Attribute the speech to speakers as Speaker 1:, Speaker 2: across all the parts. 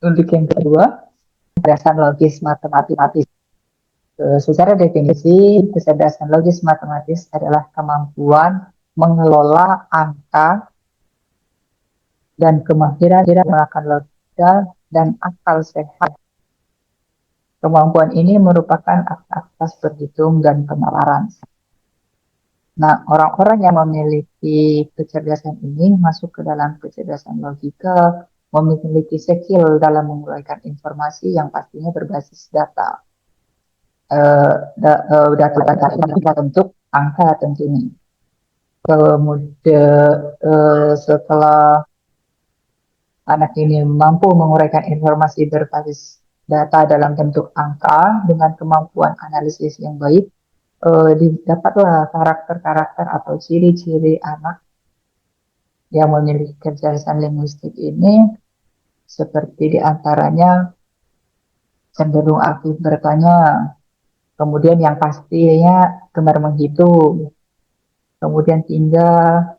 Speaker 1: Untuk yang kedua, kecerdasan logis matematis. Secara definisi, kecerdasan logis matematis adalah kemampuan mengelola angka dan kemahiran menggunakan logika dan akal sehat. Kemampuan ini merupakan aktivitas berhitung dan penalaran. Nah, orang-orang yang memiliki kecerdasan ini masuk ke dalam kecerdasan logika, memiliki skill dalam menguraikan informasi yang pastinya berbasis data. Data bentuk angka tentunya. Kemudian setelah anak ini mampu menguraikan informasi berbasis data dalam bentuk angka dengan kemampuan analisis yang baik, didapatlah karakter-karakter atau ciri-ciri anak yang memiliki kecerdasan linguistik ini, seperti diantaranya cenderung aktif bertanya, kemudian yang pastinya gemar menghitung, kemudian tinggal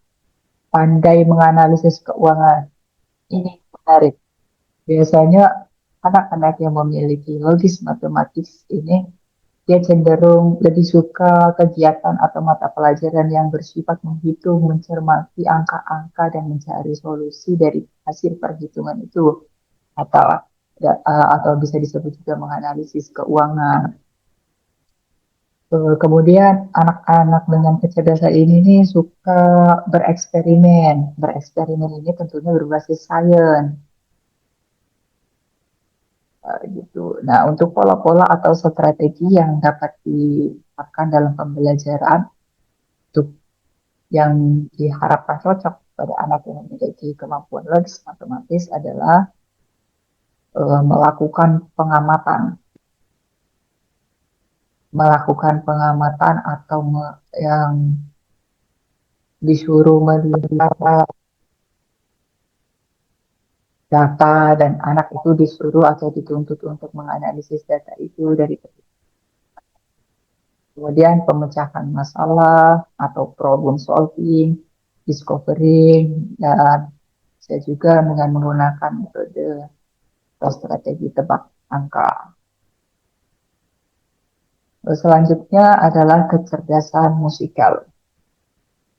Speaker 1: pandai menganalisis keuangan. Ini menarik. Biasanya anak-anak yang memiliki logis matematis ini, dia cenderung lebih suka kegiatan atau mata pelajaran yang bersifat menghitung, mencermati angka-angka, dan mencari solusi dari hasil perhitungan itu. Atau atau bisa disebut juga menganalisis keuangan. Kemudian anak-anak dengan kecerdasan ini nih suka bereksperimen. Bereksperimen ini tentunya berbasis sains. Gitu. Nah, untuk pola-pola atau strategi yang dapat diterapkan dalam pembelajaran untuk yang diharapkan cocok pada anak yang memiliki kemampuan logis matematis adalah melakukan pengamatan, atau yang disuruh melihat data dan anak itu disuruh atau dituntut untuk menganalisis data itu dari kemudian pemecahan masalah atau problem solving, discovering, dan bisa juga dengan menggunakan metode atau strategi tebak angka. Selanjutnya adalah kecerdasan musikal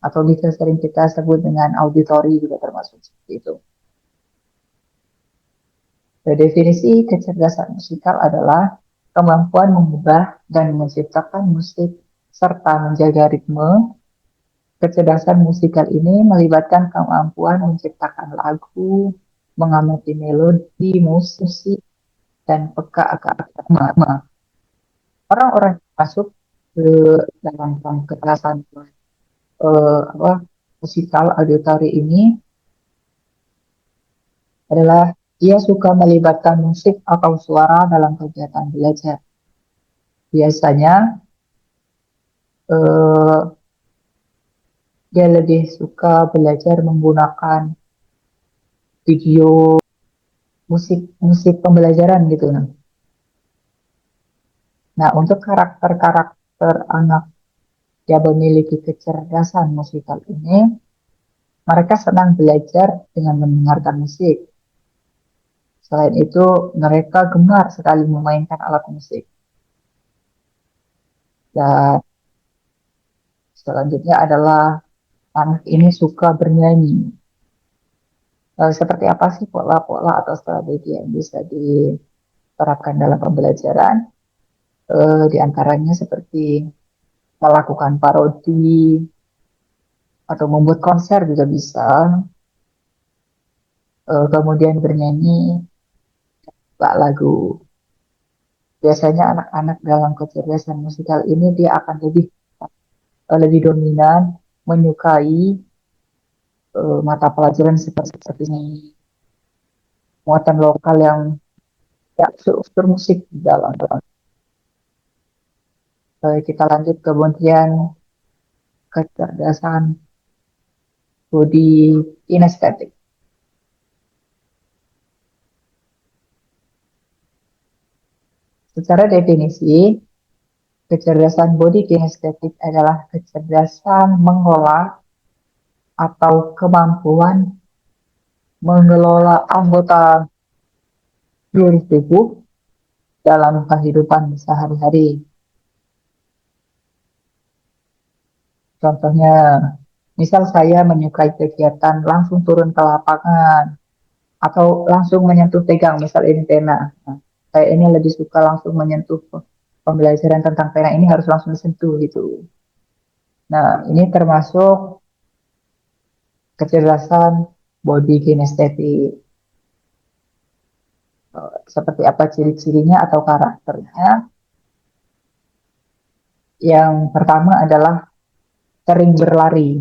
Speaker 1: atau bisa sering kita sebut dengan auditori juga termasuk seperti itu. Definisi kecerdasan musikal adalah kemampuan mengubah dan menciptakan musik serta menjaga ritme. Kecerdasan musikal ini melibatkan kemampuan menciptakan lagu, mengamati melodi, musik, dan peka akan irama. Orang-orang yang masuk ke dalam kecerdasan musikal auditory ini adalah dia suka melibatkan musik atau suara dalam kegiatan belajar. Biasanya eh, dia lebih suka belajar menggunakan video musik pembelajaran gitu. Nah, untuk karakter-karakter anak yang memiliki kecerdasan musikal ini, mereka senang belajar dengan mendengarkan musik. Selain itu, mereka gemar sekali memainkan alat musik. Dan selanjutnya adalah anak ini suka bernyanyi. Seperti apa sih pola-pola atau strategi yang bisa diterapkan dalam pembelajaran? Di antaranya seperti melakukan parodi atau membuat konser juga bisa. Kemudian bernyanyi lagu. Biasanya anak-anak dalam kecerdasan musikal ini dia akan lebih dominan menyukai mata pelajaran seperti muatan lokal yang ya unsur musik di dalam. Kita lanjut kemudian kecerdasan body kinestetik. Secara definisi, kecerdasan body kinestetik adalah kecerdasan mengolah atau kemampuan mengelola anggota seluruh tubuh dalam kehidupan sehari-hari. Contohnya, misal saya menyukai kegiatan langsung turun ke lapangan atau langsung menyentuh pegang, misal ini pena. Nah, saya ini lebih suka langsung menyentuh pembelajaran tentang pena ini harus langsung disentuh gitu. Nah, ini termasuk kecerdasan body kinestetik. Seperti apa ciri-cirinya atau karakternya? Yang pertama adalah sering berlari.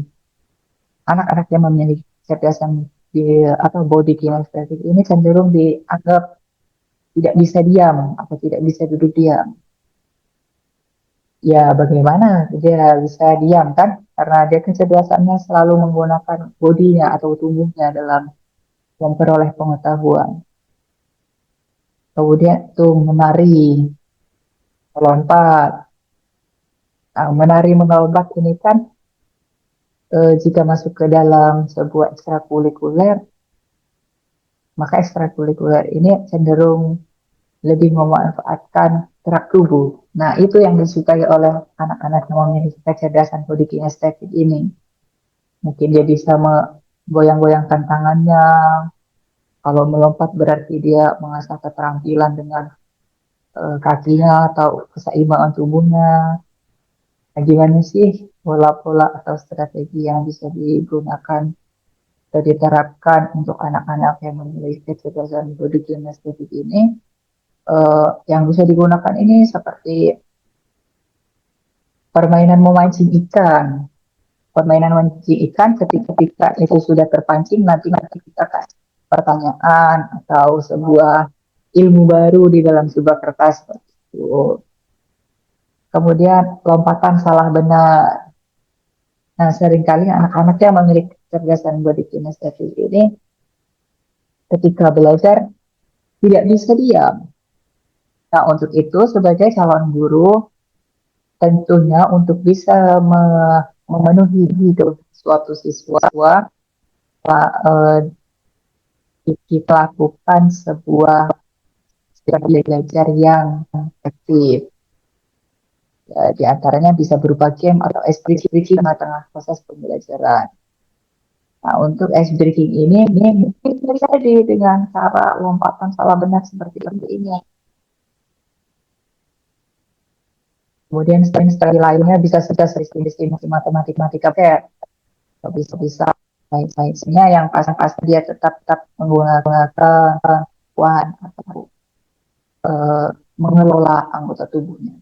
Speaker 1: Anak-anak yang memiliki kecerdasan di atau body kinestetik ini cenderung dianggap tidak bisa diam atau tidak bisa duduk diam. Ya, bagaimana dia bisa diam kan? Karena dia kecerdasannya selalu menggunakan bodinya atau tubuhnya dalam memperoleh pengetahuan. Kemudian tuh menari, melompat. Nah, menari melompat ini kan jika masuk ke dalam sebuah ekstrakurikuler, maka ekstrakurikuler ini cenderung lebih memanfaatkan gerak tubuh. Nah, itu yang disukai oleh anak-anak yang memiliki kecerdasan body kinestetik ini. Mungkin dia bisa menggoyang-goyangkan tangannya. Kalau melompat berarti dia mengasah keterampilan dengan kakinya atau keseimbangan tubuhnya. Nah, gimana sih pola-pola atau strategi yang bisa digunakan atau diterapkan untuk anak-anak yang memiliki kecerdasan body kinestetik ini? Yang bisa digunakan ini seperti permainan memancing ikan. Permainan memancing ikan ketika itu sudah terpancing, nanti kita kasih pertanyaan atau sebuah ilmu baru di dalam sebuah kertas. Kemudian lompatan salah benar. Nah, seringkali anak-anak yang memiliki kecerdasan body kinestetik ini ketika belajar tidak bisa diam. Nah, untuk itu sebagai calon guru tentunya untuk bisa memenuhi hidup suatu siswa eh, kita lakukan sebuah strategi belajar yang efektif. Ya, di antaranya bisa berupa game atau ice breaking di tengah-tengah proses pembelajaran. Nah, untuk ice breaking ini mungkin terjadi dengan cara lompatan salah benar seperti ini. Kemudian strategi lainnya bisa sudah sering matematika kayak bisa sainsnya yang pasti dia tetap menggunakan kemampuan atau mengelola anggota tubuhnya.